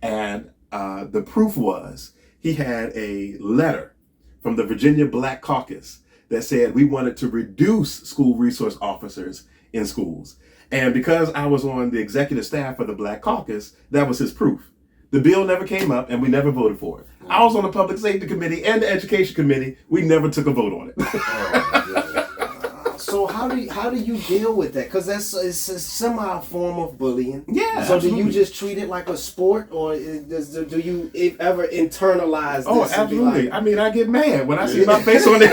Speaker 2: And the proof was he had a letter from the Virginia Black Caucus that said we wanted to reduce school resource officers in schools. And because I was on the executive staff for the Black Caucus, that was his proof. The bill never came up and we never voted for it. I was on the Public Safety Committee and the Education Committee. We never took a vote on it.
Speaker 1: So how do you deal with that? Because it's a semi form of bullying.
Speaker 2: Yeah.
Speaker 1: So
Speaker 2: absolutely.
Speaker 1: do you just treat it like a sport, or do you ever internalize this?
Speaker 2: Oh, absolutely. I mean, I get mad when I see my face on it.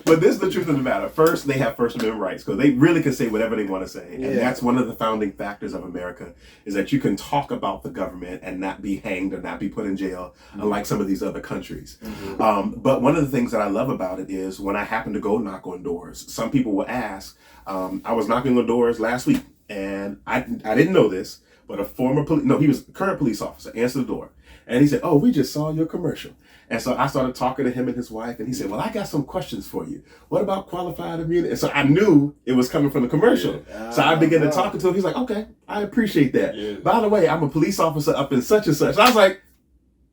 Speaker 2: But this is the truth of the matter. First, they have First Amendment rights because they really can say whatever they want to say. And that's one of the founding factors of America is that you can talk about the government and not be hanged or not be put in jail, unlike some of these other countries. But one of the things that I love about it is when I happen to go knock on doors, some people will ask, I was knocking on doors last week and I didn't know this, but he was a current police officer, answered the door. And he said, oh, we just saw your commercial. And so I started talking to him and his wife, and he said, well, I got some questions for you. What about qualified immunity? And so I knew it was coming from the commercial.
Speaker 3: Yeah.
Speaker 2: So I began to talk to him. He's like, okay, I appreciate that.
Speaker 3: Yeah.
Speaker 2: By the way, I'm a police officer up in such and such. And I was like,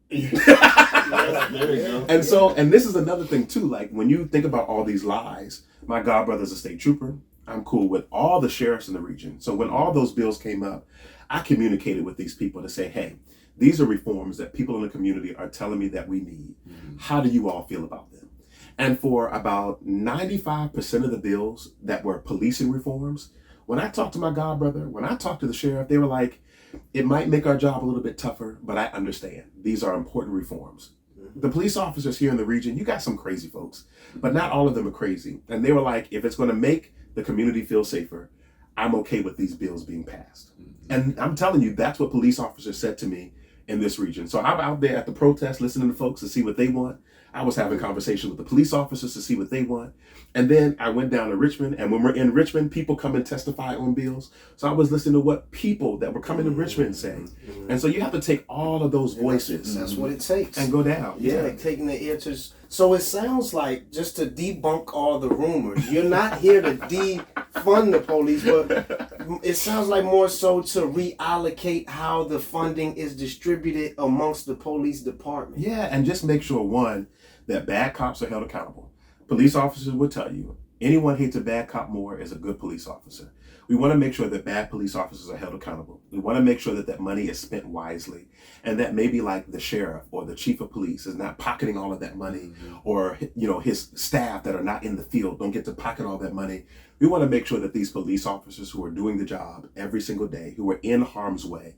Speaker 3: There you go.
Speaker 2: and so, and this is another thing too, like when you think about all these lies, my godbrother's a state trooper. I'm cool with all the sheriffs in the region. So when all those bills came up, I communicated with these people to say, hey, these are reforms that people in the community are telling me that we need. How do you all feel about them? And for about 95% of the bills that were policing reforms, when I talked to my godbrother, when I talked to the sheriff, they were like, it might make our job a little bit tougher, but I understand. These are important reforms. The police officers here in the region, you got some crazy folks, but not all of them are crazy. And they were like, if it's going to make the community feel safer, I'm okay with these bills being passed. And I'm telling you, that's what police officers said to me in this region. So I'm out there at the protest listening to folks to see what they want. I was having conversations with the police officers to see what they want. And then I went down to Richmond, and when we're in Richmond, people come and testify on bills. So I was listening to what people that were coming to Richmond say. And so you have to take all of those voices.
Speaker 1: That's what it takes.
Speaker 2: And go down.
Speaker 1: Yeah, taking the ear to. So it sounds like, just to debunk all the rumors, you're not here to defund the police, but it sounds like more so to reallocate how the funding is distributed amongst the police department.
Speaker 2: Yeah, and just make sure, one, that bad cops are held accountable. Police officers will tell you, anyone hates a bad cop more is a good police officer. We want to make sure that bad police officers are held accountable. We want to make sure that that money is spent wisely, and that maybe like the sheriff or the chief of police is not pocketing all of that money, or his staff that are not in the field don't get to pocket all that money. We want to make sure that these police officers who are doing the job every single day, who are in harm's way,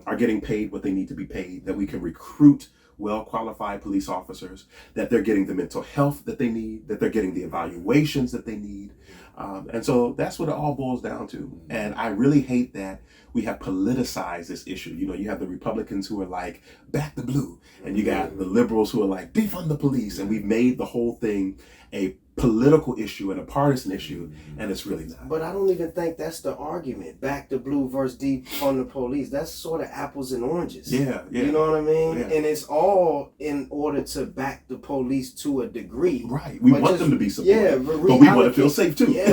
Speaker 2: are getting paid what they need to be paid, that we can recruit well-qualified police officers, that they're getting the mental health that they need, that they're getting the evaluations that they need. And so that's what it all boils down to. And I really hate that we have politicized this issue. You have the Republicans who are like, back the blue. And you got the liberals who are like, defund the police. And we've made the whole thing a political issue and a partisan issue, and it's really not.
Speaker 1: But I don't even think that's the argument. Back the blue versus defund the police. That's sort of apples and oranges.
Speaker 2: Yeah.
Speaker 1: You know what I mean?
Speaker 2: Yeah.
Speaker 1: And it's all in order to back the police to a degree.
Speaker 2: Right. We want them to be supported.
Speaker 1: Yeah,
Speaker 2: but we want to feel safe too.
Speaker 1: Yeah.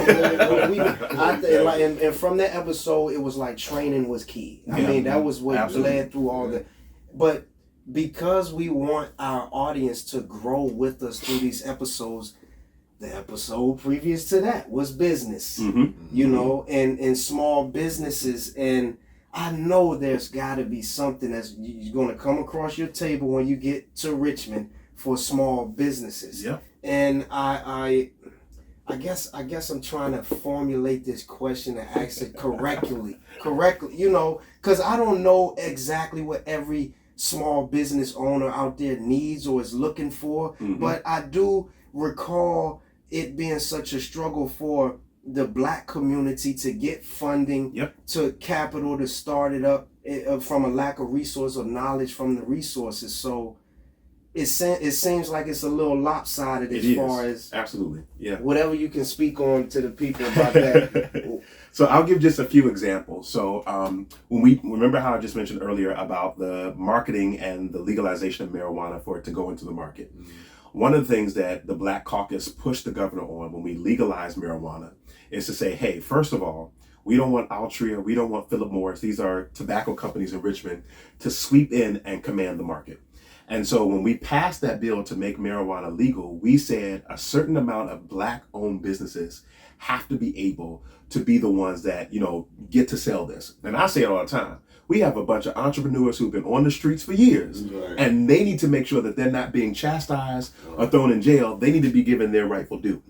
Speaker 1: And from that episode, it was like training was key. I mean, that was what led through all the. But because we want our audience to grow with us through these episodes, the episode previous to that was business, and small businesses. And I know there's got to be something that's going to come across your table when you get to Richmond for small businesses.
Speaker 2: Yeah.
Speaker 1: And I guess I'm trying to formulate this question and ask it correctly, because I don't know exactly what every small business owner out there needs or is looking for, but I do recall it being such a struggle for the Black community to get funding, to capital to start it up, from a lack of resource or knowledge from the resources. So it seems like it's a little lopsided as far as
Speaker 2: absolutely,
Speaker 1: whatever you can speak on to the people about that.
Speaker 2: So I'll give just a few examples. So when we remember how I just mentioned earlier about the marketing and the legalization of marijuana for it to go into the market. One of the things that the Black Caucus pushed the governor on when we legalized marijuana is to say, hey, first of all, we don't want Altria, we don't want Philip Morris, these are tobacco companies in Richmond, to sweep in and command the market. And so when we passed that bill to make marijuana legal, we said a certain amount of Black-owned businesses have to be able to be the ones that, get to sell this. And I say it all the time. We have a bunch of entrepreneurs who've been on the streets for years, and they need to make sure that they're not being chastised or thrown in jail. They need to be given their rightful due.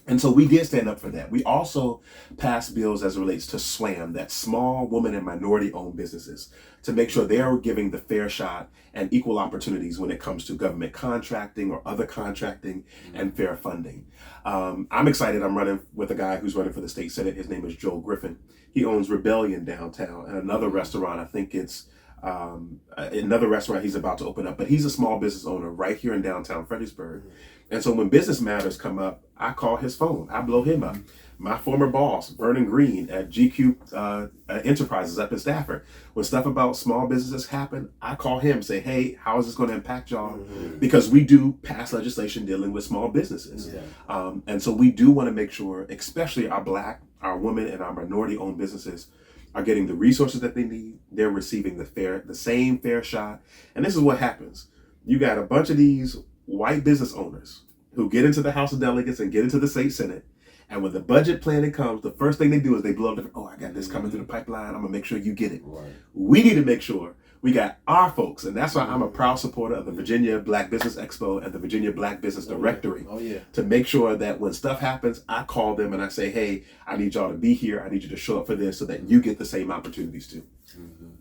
Speaker 2: And so we did stand up for that. We also passed bills as it relates to SWAM, that small woman and minority owned businesses, to make sure they are giving the fair shot and equal opportunities when it comes to government contracting or other contracting and fair funding. I'm excited. I'm running with a guy who's running for the state senate. His name is Joel Griffin. He owns Rebellion downtown and another restaurant. I think it's another restaurant he's about to open up, but he's a small business owner right here in downtown Fredericksburg. And so when business matters come up, I call his phone. I blow him up. My former boss, Vernon Green at GQ Enterprises up in Stafford, when stuff about small businesses happen, I call him, say, hey, how is this going to impact y'all? Because we do pass legislation dealing with small businesses. And so we do want to make sure, especially our Black, our women, and our minority-owned businesses are getting the resources that they need. They're receiving the same fair shot. And this is what happens. You got a bunch of these white business owners who get into the House of Delegates and get into the state Senate. And when the budget planning comes, the first thing they do is they blow up I got this coming through the pipeline. I'm gonna make sure you get it. Right. We need to make sure we got our folks. And that's why I'm a proud supporter of the Virginia Black Business Expo and the Virginia Black Business Directory. To make sure that when stuff happens, I call them and I say, hey, I need y'all to be here. I need you to show up for this so that you get the same opportunities too.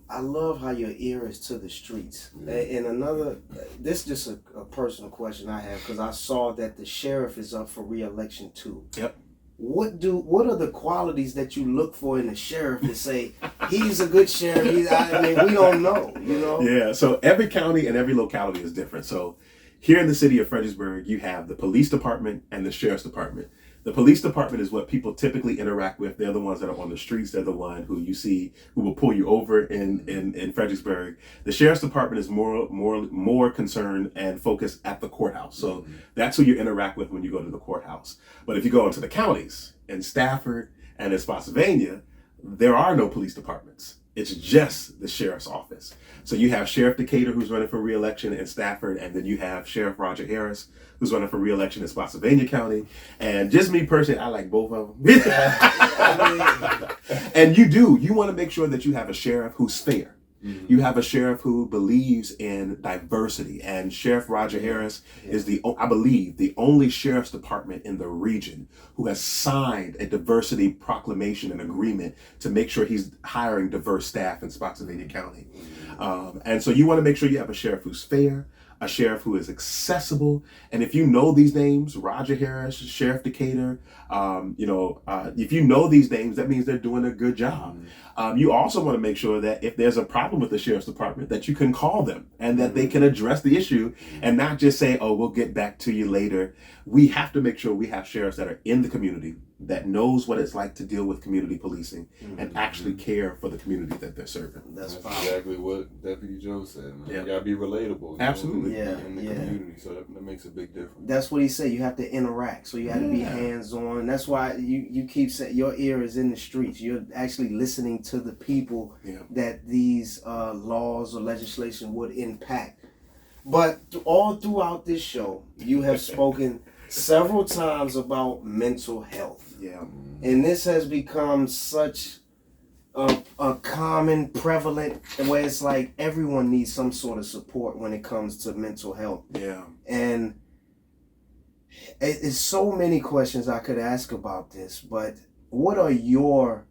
Speaker 1: I love how your ear is to the streets. And another, this is just a personal question I have, because I saw that the sheriff is up for re-election too.
Speaker 2: Yep.
Speaker 1: What are the qualities that you look for in a sheriff to say he's a good sheriff? I mean, we don't know, you know?
Speaker 2: Yeah, so every county and every locality is different. So here in the city of Fredericksburg, you have the police department and the sheriff's department. The police department is what people typically interact with. They're the ones that are on the streets. They're the one who you see who will pull you over in Fredericksburg. The sheriff's department is more concerned and focused at the courthouse. So that's who you interact with when you go to the courthouse. But if you go into the counties, in Stafford and in Spotsylvania, there are no police departments. It's just the sheriff's office. So you have Sheriff Decatur, who's running for re-election in Stafford, and then you have Sheriff Roger Harris, who's running for re-election in Spotsylvania County. And just me personally, I like both of them. And you want to make sure that you have a sheriff who's fair. You have a sheriff who believes in diversity, and Sheriff Roger Harris is I believe, the only sheriff's department in the region who has signed a diversity proclamation and agreement to make sure he's hiring diverse staff in Spotsylvania County. And so you want to make sure you have a sheriff who's fair, a sheriff who is accessible. And if you know these names, Roger Harris, Sheriff Decatur, if you know these names, that means they're doing a good job. You also want to make sure that if there's a problem with the sheriff's department, that you can call them and that they can address the issue and not just say, oh, we'll get back to you later. We have to make sure we have sheriffs that are in the community, that knows what it's like to deal with community policing and actually care for the community that they're serving.
Speaker 3: That's exactly what Deputy Joe said, man. You gotta be relatable.
Speaker 2: Absolutely.
Speaker 3: In the community, so that makes a big difference.
Speaker 1: That's what he said. You have to interact, so you have to be hands-on. That's why you keep saying your ear is in the streets. You're actually listening to the people that these laws or legislation would impact. But all throughout this show, you have spoken several times about mental health. And this has become such a common, prevalent, where it's like everyone needs some sort of support when it comes to mental health. And it's so many questions I could ask about this, but what are your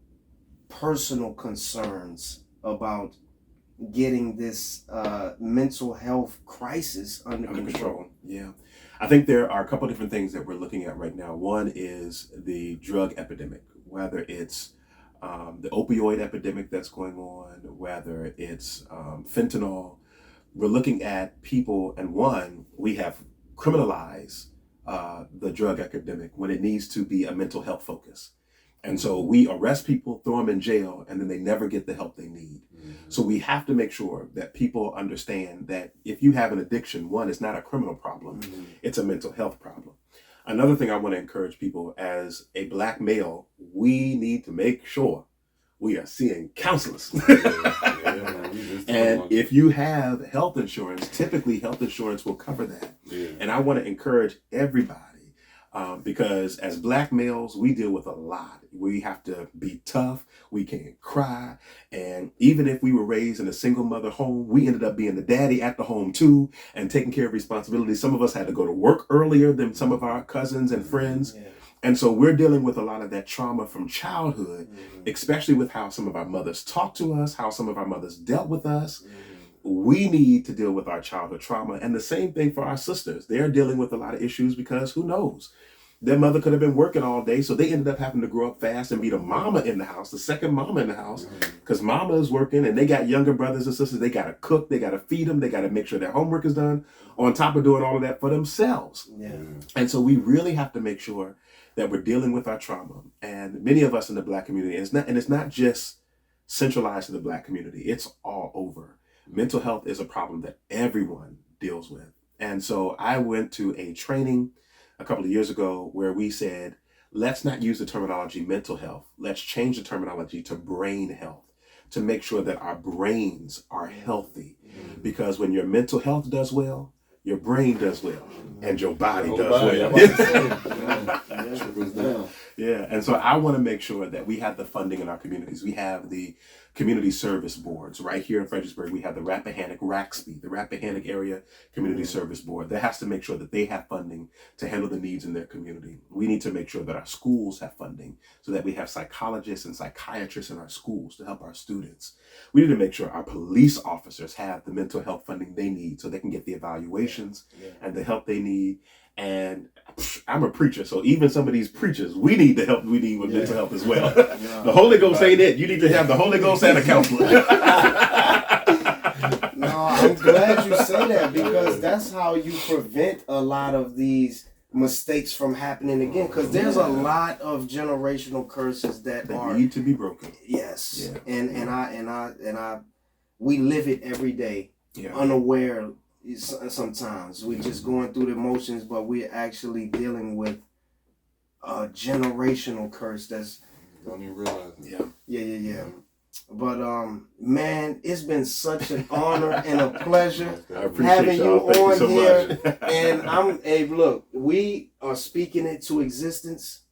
Speaker 1: personal concerns about getting this mental health crisis under control?
Speaker 2: I think there are a couple different things that we're looking at right now. One is the drug epidemic, whether it's the opioid epidemic that's going on, whether it's fentanyl. We're looking at people, and we have criminalized the drug epidemic when it needs to be a mental health focus. And so we arrest people, throw them in jail, and then they never get the help they need. So we have to make sure that people understand that if you have an addiction, it's not a criminal problem, it's a mental health problem. Another thing I want to encourage people, as a Black male, we need to make sure we are seeing counselors. And if you have health insurance, typically health insurance will cover that. And I want to encourage everybody, because as Black males, we deal with a lot. We have to be tough. We can't cry. And even if we were raised in a single mother home, we ended up being the daddy at the home too and taking care of responsibilities. Some of us had to go to work earlier than some of our cousins and friends. And so we're dealing with a lot of that trauma from childhood, especially with how some of our mothers talked to us, how some of our mothers dealt with us. We need to deal with our childhood trauma. And the same thing for our sisters. They're dealing with a lot of issues because who knows? Their mother could have been working all day, so they ended up having to grow up fast and be the mama in the house, the second mama in the house, because mama is working and they got younger brothers and sisters. They got to cook, they got to feed them, they got to make sure their homework is done, on top of doing all of that for themselves.
Speaker 1: Yeah.
Speaker 2: And so we really have to make sure that we're dealing with our trauma. And many of us in the Black community, and it's not just centralized to the Black community, it's all over. Mental health is a problem that everyone deals with. And so I went to a training a couple of years ago where we said, let's not use the terminology mental health. Let's change the terminology to brain health, to make sure that our brains are healthy. Because when your mental health does well, your brain does well, and your body does well. Yeah, and so I want to make sure that we have the funding in our communities. We have the community service boards. Right here in Fredericksburg, we have the Rappahannock RACSB, the Rappahannock Area Community Service Board. That has to make sure that they have funding to handle the needs in their community. We need to make sure that our schools have funding so that we have psychologists and psychiatrists in our schools to help our students. We need to make sure our police officers have the mental health funding they need so they can get the evaluations and the help they need. And I'm a preacher, so even some of these preachers, we need the help we need with mental health as well. The Holy Ghost ain't it. You need to have the Holy Ghost and a counselor.
Speaker 1: No, I'm glad you say that, because that's how you prevent a lot of these mistakes from happening again. Because there's a lot of generational curses that
Speaker 2: need to be broken.
Speaker 1: Yes, and we live it every day, unaware. Sometimes we just going through the motions, but we're actually dealing with a generational curse that's
Speaker 3: don't even realize it.
Speaker 1: Yeah. But man, it's been such an honor and a pleasure having you on here. And look, we are speaking it to existence.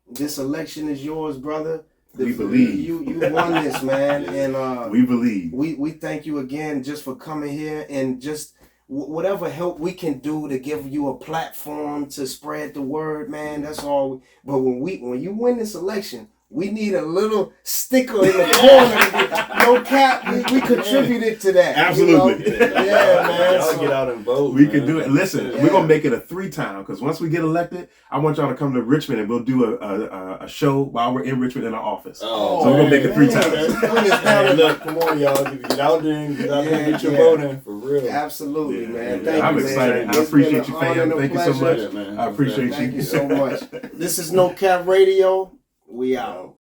Speaker 1: This election is yours, brother.
Speaker 2: We believe
Speaker 1: you won this, man. And
Speaker 2: we believe.
Speaker 1: We thank you again just for coming here and just whatever help we can do to give you a platform to spread the word, man. That's all. But when you win this election, we need a little sticker in the corner. No cap. We contributed to that.
Speaker 2: Absolutely.
Speaker 1: You know? Yeah, man.
Speaker 3: Y'all get out and vote.
Speaker 2: We can do it. Listen, we're gonna make it a 3-time, because once we get elected, I want y'all to come to Richmond and we'll do a show while we're in Richmond in our office. So we're gonna make it 3 times.
Speaker 3: Look, come on, y'all, get out there and get your vote in for real.
Speaker 1: Absolutely, man. Thank
Speaker 2: I'm
Speaker 1: you,
Speaker 2: excited.
Speaker 1: man.
Speaker 2: I appreciate you,
Speaker 1: It's been an
Speaker 2: fam.
Speaker 1: honor and
Speaker 2: Thank you so
Speaker 1: pleasure.
Speaker 2: much.
Speaker 3: Man.
Speaker 2: I appreciate you.
Speaker 1: Thank you so much. This is No Cap Radio. We out.